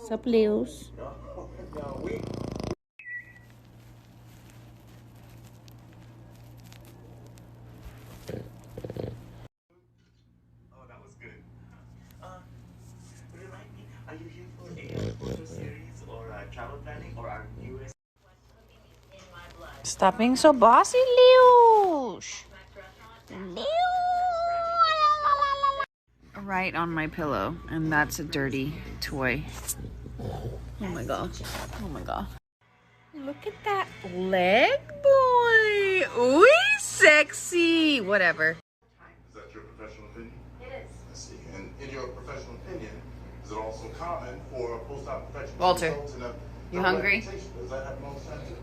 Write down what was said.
Sup, Leos? Are you here for a photo series or travel planning or our newest? Stop being so bossy, Leos. Right on my pillow, and that's a dirty toy. Oh my god. Oh my god. Look at that leg, boy. Ooh, sexy. Whatever. Is that your professional opinion? It is. I see. And in your professional opinion, is it also common for a post-op infection to Walter, result in a you hungry? Does that happen all the time too?